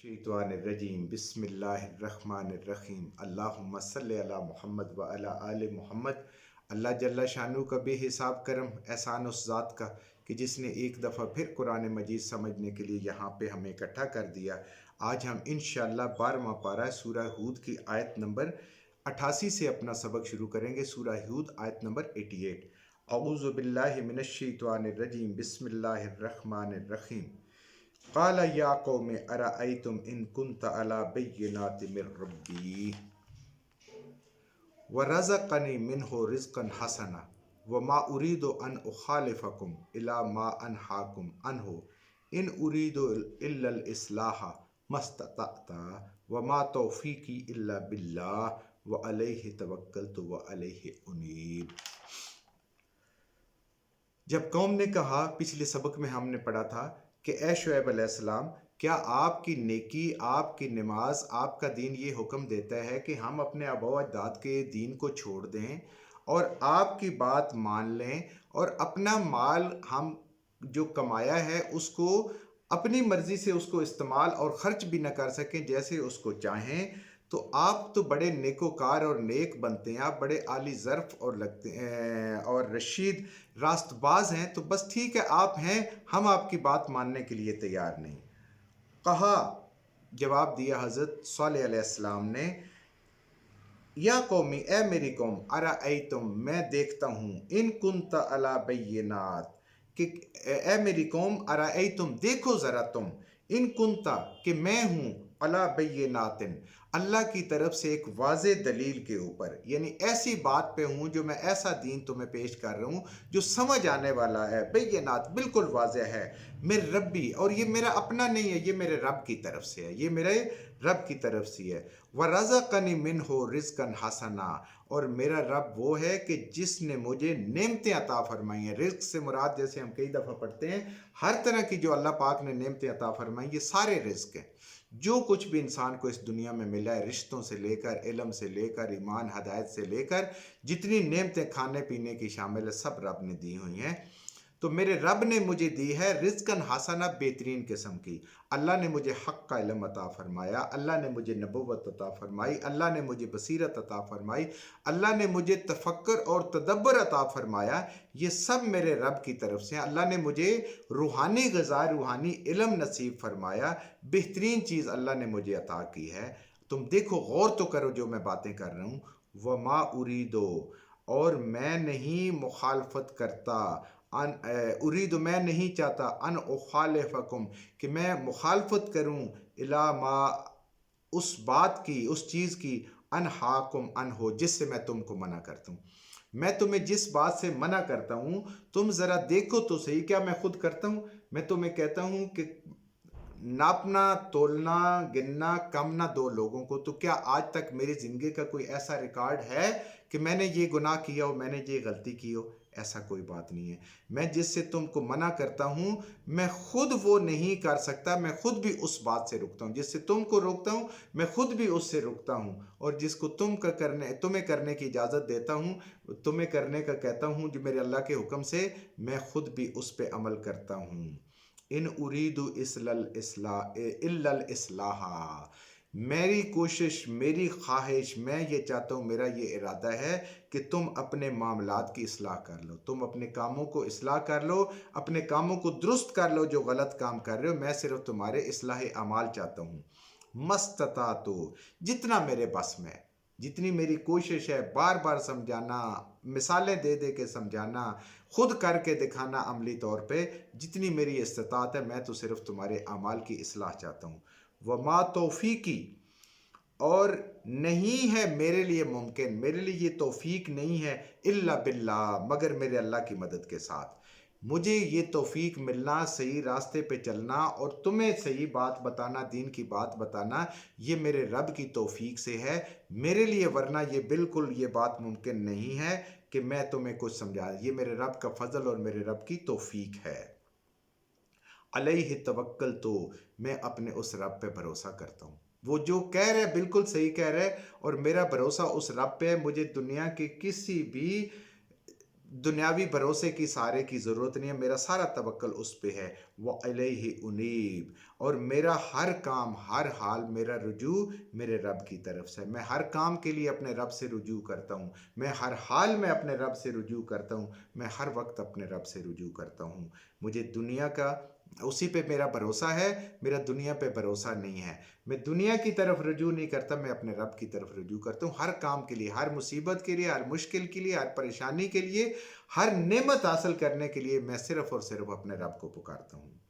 मिनश्शैतानिर्रजीम बिस्मिल्लाहिर्रहमानिर्रहीम अल्लाहुम्मा सल्लि अला मुहम्मद व अला आले मुहम्मद। अल्लाह जल्ला शानु का बेहिसाब करम एहसान उस ज़ात का कि जिसने एक दफ़ा फिर कुरान मजीद समझने के लिए यहाँ पे हमें इकट्ठा कर दिया। आज हम इंशाअल्लाह 12वां पारा सूरह हूद की आयत नंबर 88 से अपना सबक शुरू करेंगे। सूरह हूद आयत नंबर 88। औज़ु बिल्लाहि मिनश्शैतानिर्रजीम बिस्मिल्लाहिर्रहमानिर्रहीम। क़ाल या क़ौम अरअयतुम इन कुन्त अला बय्यिनाति मिर रब्बी व रज़क़नी मिन्हु रिज़्क़न हसना व मा उरीदु अन उख़ालिफ़कुम इला मा अनहाकुम अन्हु इन उरीदु इल्लल इस्लाह मस्ततअतु व मा तौफ़ीक़ी इल्ला बिल्लाह व अलैहि तवक्कलतु व अलैहि उनीब। जब कौम ने कहा, पिछले सबक में हमने पढ़ा था कि ए शुएब अलैहिस्सलाम, क्या आपकी नेकी, आपकी नमाज, आपका दीन ये हुक्म देता है कि हम अपने आबा व अजदाद के दीन को छोड़ दें और आपकी बात मान लें और अपना माल हम जो कमाया है उसको अपनी मर्जी से उसको इस्तेमाल और ख़र्च भी न कर सकें जैसे उसको चाहें? तो आप तो बड़े नेकोकार और नेक बनते हैं, आप बड़े आली ज़र्फ़ और लगते हैं और रशीद रास्तबाज हैं, तो बस ठीक है, आप हैं, हम आपकी बात मानने के लिए तैयार नहीं। कहा, जवाब दिया हज़रत सालेह अलैहिस्सलाम ने, या कौमी, ए मेरी कौम, अरअयतुम, मैं देखता हूँ, इन कुन्त अला बय्यिनात, कि ए मेरी कौम, अरअयतुम, देखो ज़रा तुम, इन कुन्ता, कि मैं हूँ, अला बय्यिनातिन, अल्लाह की तरफ से एक वाज़े दलील के ऊपर, यानी ऐसी बात पे हूँ जो मैं ऐसा दीन तुम्हें पेश कर रहा हूँ जो समझ आने वाला है। बय्यिनात, बिल्कुल वाज़े है। मेरे रब्बी, और ये मेरा अपना नहीं है, ये मेरे रब की तरफ से है, ये मेरे रब की तरफ से है। व रज़क़नी मिन्हु रिज़्क़न हसना, और मेरा रब वो है कि जिसने मुझे नेमतें अता फरमाई हैं। रिज़्क़ से मुराद, जैसे हम कई दफ़ा पढ़ते हैं, हर तरह की जो अल्लाह पाक ने नेमतें अता फरमाई, ये सारे रिज़्क़ हैं। जो कुछ भी इंसान को इस दुनिया में मिला है, रिश्तों से लेकर, इल्म से लेकर, ईमान, हदायत से लेकर, जितनी नेमतें खाने पीने की शामिल है, सब रब ने दी हुई हैं। तो मेरे रब ने मुझे दी है रिज़्क़न हसना, बेहतरीन किस्म की। अल्लाह ने मुझे हक़ का इल्म अता फरमाया, अल्लाह ने मुझे नबुव्वत अता फरमाई, अल्लाह ने मुझे बसीरत अता फरमाई, अल्लाह ने मुझे तफक्कर और तदब्बर अता फरमाया। ये सब मेरे रब की तरफ से। अल्लाह ने मुझे रूहानी ग़िज़ा, रूहानी इल्म नसीब फरमाया। बेहतरीन चीज़ अल्लाह ने मुझे अता की है। तुम देखो, गौर तो करो जो मैं बातें कर रहा हूँ। व मा उरीदो, और मैं नहीं मुखालफत करता, उरीद, मैं नहीं चाहता, अन उखालिफकुम, कि मैं मुखालफत करूं, इला मा, उस बात की, उस चीज़ की, अन हाकुम अन हो, जिससे मैं तुमको मना करता हूँ। मैं तुम्हें जिस बात से मना करता हूँ, तुम ज़रा देखो तो सही, क्या मैं खुद करता हूँ? मैं तुम्हें कहता हूँ कि नापना, तोलना, गिनना कम ना दो लोगों को। तो क्या आज तक मेरी ज़िंदगी का कोई ऐसा रिकॉर्ड है कि मैंने ये गुनाह किया हो, मैंने ये गलती की हो? ऐसा कोई बात नहीं है। मैं जिससे तुमको मना करता हूँ, मैं खुद वो नहीं कर सकता, मैं खुद भी उस बात से रुकता हूँ। जिससे तुमको रोकता हूँ, मैं खुद भी उससे रुकता हूँ। और जिसको तुम्हें करने की इजाज़त देता हूँ, तुम्हें करने का कहता हूँ, जो मेरे अल्लाह के हुक्म से, मैं खुद भी उस पर अमल करता हूँ। इन उरीदु इल्लल इस्लाहा, मेरी कोशिश, मेरी ख्वाहिश, मैं ये चाहता हूँ, मेरा ये इरादा है कि तुम अपने मामलात की इस्लाह कर लो, तुम अपने कामों को इस्लाह कर लो, अपने कामों को दुरुस्त कर लो जो गलत काम कर रहे हो। मैं सिर्फ तुम्हारे इस्लाह अमाल चाहता हूँ। मस्ततातु, जितना मेरे बस में, जितनी मेरी कोशिश है, बार बार समझाना, मिसालें दे दे के समझाना, खुद करके दिखाना अमली तौर पे, जितनी मेरी इस्तात है, मैं तो सिर्फ तुम्हारे अमाल की इस्लाह चाहता हूँ। व मा तौफ़ीकी, और नहीं है मेरे लिए मुमकिन, मेरे लिए ये तौफीक नहीं है, इल्ला बिल्लाह, मगर मेरे अल्लाह की मदद के साथ। मुझे ये तौफीक मिलना, सही रास्ते पे चलना और तुम्हें सही बात बताना, दीन की बात बताना, ये मेरे रब की तौफीक से है मेरे लिए, वरना ये बिल्कुल ये बात मुमकिन नहीं है कि मैं तुम्हें कुछ समझा। ये मेरे रब का फजल और मेरे रब की तौफीक है। अलैहि तवक्कल, तो मैं अपने उस रब पे भरोसा करता हूँ। वो जो कह रहे बिल्कुल सही कह रहे, और मेरा भरोसा उस रब पे है। मुझे दुनिया के किसी भी दुनियावी भरोसे की सारे की ज़रूरत नहीं है, मेरा सारा तवक्कल उस पे है। व इलैहि उनीब, और मेरा हर काम हर हाल मेरा रुजू मेरे रब की तरफ से है। मैं हर काम के लिए अपने रब से रुजू करता हूँ, मैं हर हाल में अपने रब से रुजू करता हूँ, मैं हर वक्त अपने रब से रुजू करता हूँ। मुझे दुनिया का उसी पे मेरा भरोसा है, मेरा दुनिया पे भरोसा नहीं है। मैं दुनिया की तरफ रुजू नहीं करता, मैं अपने रब की तरफ रुजू करता हूँ। हर काम के लिए, हर मुसीबत के लिए, हर मुश्किल के लिए, हर परेशानी के लिए, हर नेमत हासिल करने के लिए मैं सिर्फ और सिर्फ अपने रब को पुकारता हूँ।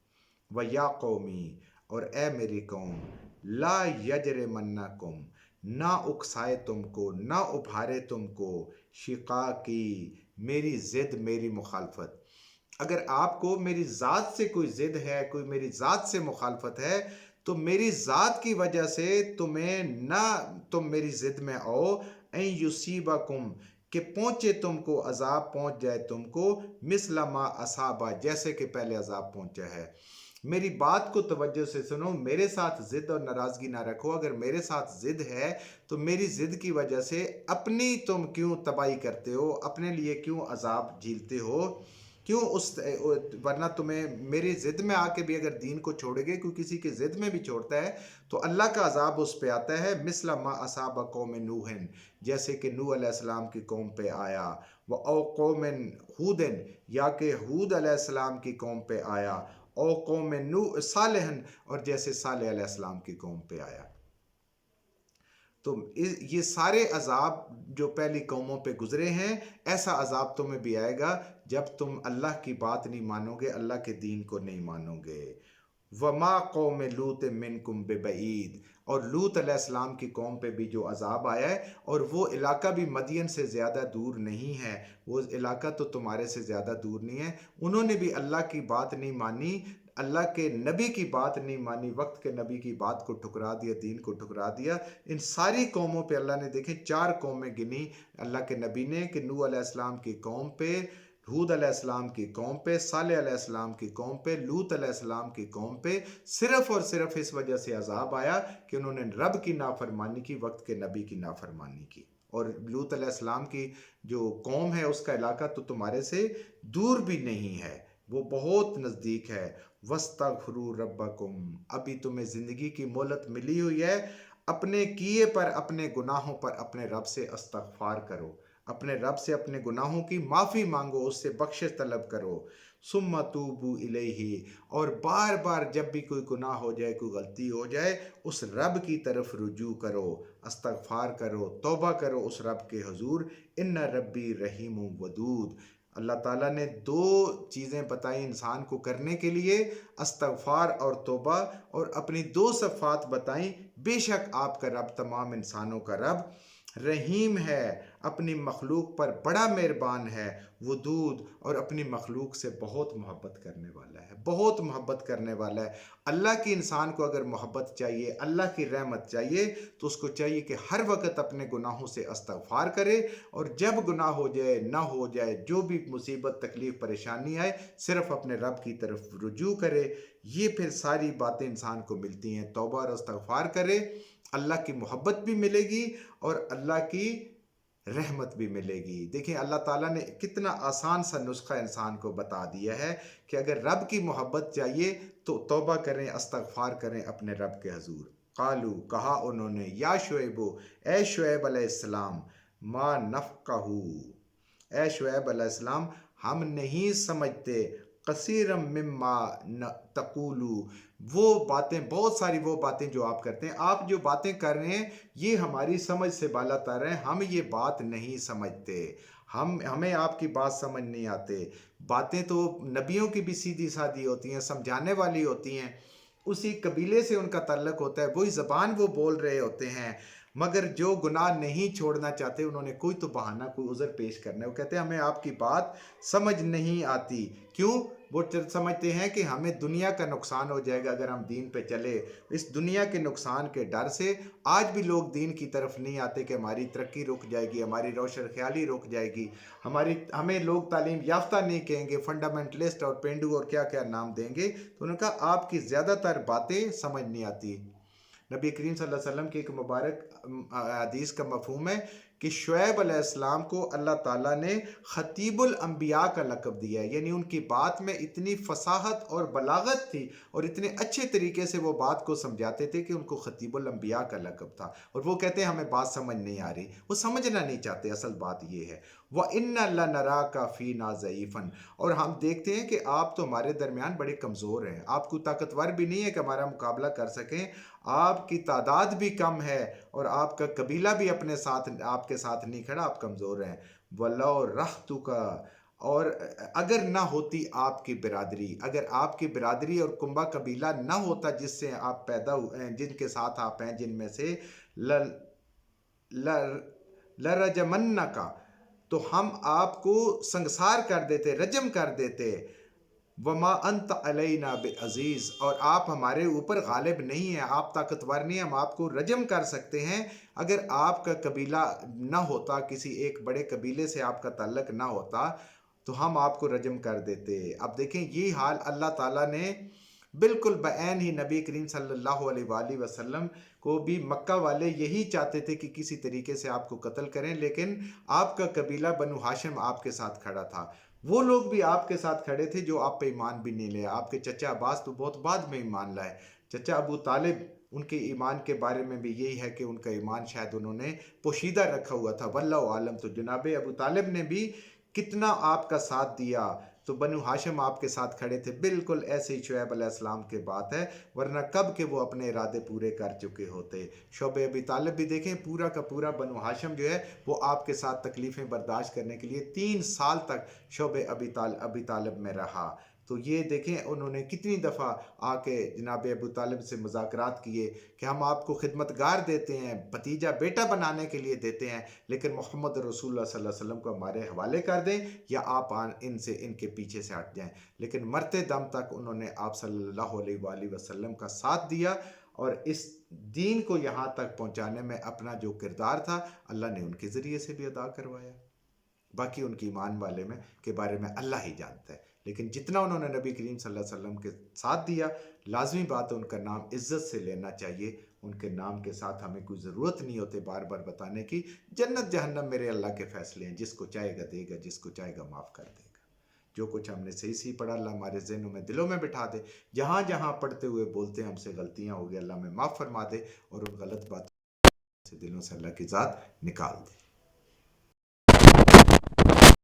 व या कौमी, और ए मेरी कौम, ला यजर मन्ना कुम, ना उकसाए तुमको, ना उभारे तुमको, शिका की, मेरी जिद मेरी मुखालफत। अगर आपको मेरी ज़ात से कोई ज़िद है, कोई मेरी ज़ात से मुखालफत है, तो मेरी ज़ात की वजह से तुम्हें ना, तुम मेरी ज़िद में आओ, ऐ युसीबकुम, कि पहुँचे तुमको अज़ाब, पहुँच जाए तुमको, मिसला मा असाबा, जैसे कि पहले अज़ाब पहुँचा है। मेरी बात को तवज्जो से सुनो, मेरे साथ ज़िद और नाराज़गी ना रखो। अगर मेरे साथ ज़िद है तो मेरी ज़िद की वजह से अपनी तुम क्यों तबाही करते हो, अपने लिए क्यों अज़ाब झीलते हो, क्यों उस, वरना तुम्हें मेरी ज़िद में आके भी अगर दीन को छोड़ोगे, क्यों किसी की ज़िद में भी छोड़ता है तो अल्लाह का अज़ाब उस पे आता है। मिसला मा असाब कौम नूहन, जैसे कि नूह अलैहिस्सलाम की कौम पे आया। व औ कौम हूदन, या कि हूद अलैहिस्सलाम की कौम पे आया। औ कौम नू सालेहन, और जैसे सालेह अलैहिस्सलाम की कौम पे आया। तो ये सारे अजाब जो पहली कौमों पे गुजरे हैं, ऐसा अजाब तुम्हें भी आएगा जब तुम अल्लाह की बात नहीं मानोगे, अल्लाह के दीन को नहीं मानोगे। वमा कौम लूत मिनकुम बेबईद, और लूत अलैहिस्सलाम की कौम पे भी जो अजाब आया है, और वो इलाका भी मदियन से ज़्यादा दूर नहीं है, वो इलाका तो तुम्हारे से ज़्यादा दूर नहीं है। उन्होंने भी अल्लाह की बात नहीं मानी, अल्लाह के नबी की बात नहीं मानी, वक्त के नबी की बात को ठुकरा दिया, दीन को ठुकरा दिया। इन सारी कौमों पे अल्लाह ने देखे 4 कौमें गिनी अल्लाह के नबी ने, कि नूह अलैहिस्सलाम की कौम पे, हूद अलैहिस्सलाम की कौम पे, सालेह अलैहिस्सलाम की कौम पे, लूत अलैहिस्सलाम की कौम पे, सिर्फ और सिर्फ इस वजह से अजाब आया कि उन्होंने रब की नाफरमानी की, वक्त के नबी की नाफरमानी की। और लूत अलैहिस्सलाम की जो कौम है उसका इलाका तो तुम्हारे से दूर भी नहीं है, वो बहुत नज़दीक है। वस्तगफिरू रब्बकुम, अभी तुम्हें ज़िंदगी की मोहलत मिली हुई है, अपने किए पर, अपने गुनाहों पर अपने रब से इस्तगफार करो, अपने रब से अपने गुनाहों की माफ़ी मांगो, उससे बख्शिश तलब करो। सुम्मा तूबू इलैहि, और बार बार जब भी कोई गुनाह हो जाए, कोई गलती हो जाए, उस रब की तरफ रुजू करो, इस्तगफार करो, तौबा करो उस रब के हुजूर। इन्ना रब्बी रहीम वदूद। अल्लाह ताला ने 2 चीज़ें बताई इंसान को करने के लिए, इस्तगफार और तौबा, और अपनी 2 सिफ़ात बताई। बेशक आपका रब तमाम इंसानों का रब रहीम है, अपनी मखलूक पर बड़ा मेहरबान है, वदूद, और अपनी मखलूक से बहुत मोहब्बत करने वाला है, बहुत मोहब्बत करने वाला है। अल्लाह की इंसान को अगर मोहब्बत चाहिए, अल्लाह की रहमत चाहिए, तो उसको चाहिए कि हर वक्त अपने गुनाहों से इस्तगफार करे, और जब गुनाह हो जाए, ना हो जाए, जो भी मुसीबत तकलीफ़ परेशानी आए, सिर्फ अपने रब की तरफ रुजू करे। ये फिर सारी बातें इंसान को मिलती हैं। तौबा और इस्तगफार करे, अल्लाह की मोहब्बत भी मिलेगी और अल्लाह की रहमत भी मिलेगी। देखिए अल्लाह ताला ने कितना आसान सा नुस्खा इंसान को बता दिया है कि अगर रब की मोहब्बत चाहिए तो तौबा करें, इस्तगफार करें अपने रब के हजूर। कालू, कहा उन्होंने, या शुएबो, ए शुएब अलैहिस्सलाम, मा नफ़क़हू, ए शुएब अलैहिस्सलाम, हम नहीं समझते, कसीरम मिम्मा न तक़ूलू, वो बातें, बहुत सारी वो बातें जो आप करते हैं, आप जो बातें कर रहे हैं ये हमारी समझ से बाला तर हैं, हम ये बात नहीं समझते, हमें आपकी बात समझ नहीं आते। बातें तो नबियों की भी सीधी सादी होती हैं, समझाने वाली होती हैं, उसी कबीले से उनका ताल्लुक होता है, वही ज़बान वो बोल रहे होते हैं। मगर जो गुनाह नहीं छोड़ना चाहते, उन्होंने कोई तो बहाना, कोई उज़र पेश करना है। वो कहते हैं हमें आपकी बात समझ नहीं आती। क्यों? वो समझते हैं कि हमें दुनिया का नुकसान हो जाएगा अगर हम दीन पे चले। इस दुनिया के नुकसान के डर से आज भी लोग दीन की तरफ नहीं आते कि हमारी तरक्की रुक जाएगी, हमारी रोशन ख्याली रुक जाएगी, हमें लोग तालीम याफ्ता नहीं कहेंगे, फंडामेंटलिस्ट और पेंडू और क्या क्या नाम देंगे। तो उन्होंने कहा आपकी ज़्यादातर बातें समझ नहीं आती। नबी करीम सल्लल्लाहु अलैहि वसल्लम की एक मुबारक हदीस का मफहूम है کہ شعیب علیہ السلام کو اللہ تعالیٰ نے خطیب الانبیاء کا لقب دیا ہے، یعنی ان کی بات میں اتنی فصاحت اور بلاغت تھی اور اتنے اچھے طریقے سے وہ بات کو سمجھاتے تھے کہ ان کو خطیب الانبیاء کا لقب تھا۔ اور وہ کہتے ہیں ہمیں بات سمجھ نہیں آ رہی، وہ سمجھنا نہیں چاہتے، اصل بات یہ ہے۔ وَإِنَّ لَنَرَاكَ فِينَا ضَعِيفًا، اور ہم دیکھتے ہیں کہ آپ تو ہمارے درمیان بڑے کمزور ہیں، آپ کو طاقتور بھی نہیں ہے کہ ہمارا مقابلہ کر سکیں، آپ کی تعداد بھی کم ہے اور آپ کا قبیلہ بھی اپنے ساتھ آپ کے ساتھ نہیں کھڑا، آپ کمزور ہیں۔ وَلَوْ رَحْتُكَ، اور اگر نہ ہوتی آپ کی برادری، اگر آپ کی برادری اور کنبہ قبیلہ نہ ہوتا جس سے آپ پیدا ہوئے، جن کے ساتھ آپ ہیں، جن میں سے لَرَجَمَنَّكَ، تو ہم آپ کو سنگسار کر دیتے، رجم کر دیتے۔ وَمَا أَنْتَ عَلَيْنَا بِعَزِيزٍ، اور آپ ہمارے اوپر غالب نہیں ہیں، آپ طاقتور نہیں ہیں، ہم آپ کو رجم کر سکتے ہیں۔ اگر آپ کا قبیلہ نہ ہوتا، کسی ایک بڑے قبیلے سے آپ کا تعلق نہ ہوتا تو ہم آپ کو رجم کر دیتے۔ اب دیکھیں یہ حال اللہ تعالیٰ نے بالکل بعین ہی نبی کریم صلی اللہ علیہ وآلہ وسلم کو بھی، مکہ والے یہی چاہتے تھے کہ کسی طریقے سے آپ کو قتل کریں، لیکن آپ کا قبیلہ بنو ہاشم آپ کے ساتھ کھڑا تھا، وہ لوگ بھی آپ کے ساتھ کھڑے تھے جو آپ پہ ایمان بھی نہیں لے۔ آپ کے چچا عباس تو بہت بعد میں ایمان لائے، چچا ابو طالب، ان کے ایمان کے بارے میں بھی یہی ہے کہ ان کا ایمان شاید انہوں نے پوشیدہ رکھا ہوا تھا، واللہ عالم۔ تو جناب ابو طالب نے بھی کتنا آپ کا ساتھ دیا، تو بنو ہاشم آپ کے ساتھ کھڑے تھے، بالکل ایسے ہی شعیب علیہ السلام کے بات ہے، ورنہ کب کہ وہ اپنے ارادے پورے کر چکے ہوتے۔ شعیب ابی طالب بھی دیکھیں، پورا کا پورا بنو ہاشم جو ہے وہ آپ کے ساتھ تکلیفیں برداشت کرنے کے لیے 3 سال تک شعیب ابی طالب میں رہا۔ تو یہ دیکھیں انہوں نے کتنی دفعہ آ کے جناب ابو طالب سے مذاکرات کیے کہ ہم آپ کو خدمتگار دیتے ہیں، بھتیجا بیٹا بنانے کے لیے دیتے ہیں، لیکن محمد رسول اللہ صلی اللہ علیہ وسلم کو ہمارے حوالے کر دیں یا آپ ان کے پیچھے سے ہٹ جائیں۔ لیکن مرتے دم تک انہوں نے آپ صلی اللہ علیہ وآلہ وسلم کا ساتھ دیا، اور اس دین کو یہاں تک پہنچانے میں اپنا جو کردار تھا اللہ نے ان کے ذریعے سے بھی ادا کروایا۔ باقی ان کی ایمان والے میں کے بارے میں اللہ ہی جانتا ہے، لیکن جتنا انہوں نے نبی کریم صلی اللہ علیہ وسلم کے ساتھ دیا، لازمی بات ہے ان کا نام عزت سے لینا چاہیے۔ ان کے نام کے ساتھ ہمیں کوئی ضرورت نہیں ہوتے بار بار بتانے کی۔ جنت جہنم میرے اللہ کے فیصلے ہیں، جس کو چاہے گا دے گا، جس کو چاہے گا معاف کر دے گا۔ جو کچھ ہم نے صحیح صحیح پڑھا اللہ ہمارے ذہنوں میں، دلوں میں بٹھا دے، جہاں جہاں پڑھتے ہوئے بولتے ہیں ہم سے غلطیاں ہو گئی، اللہ ہمیں معاف فرما دے، اور ان غلط باتوں سے دلوں سے اللہ کی ذات نکال دے۔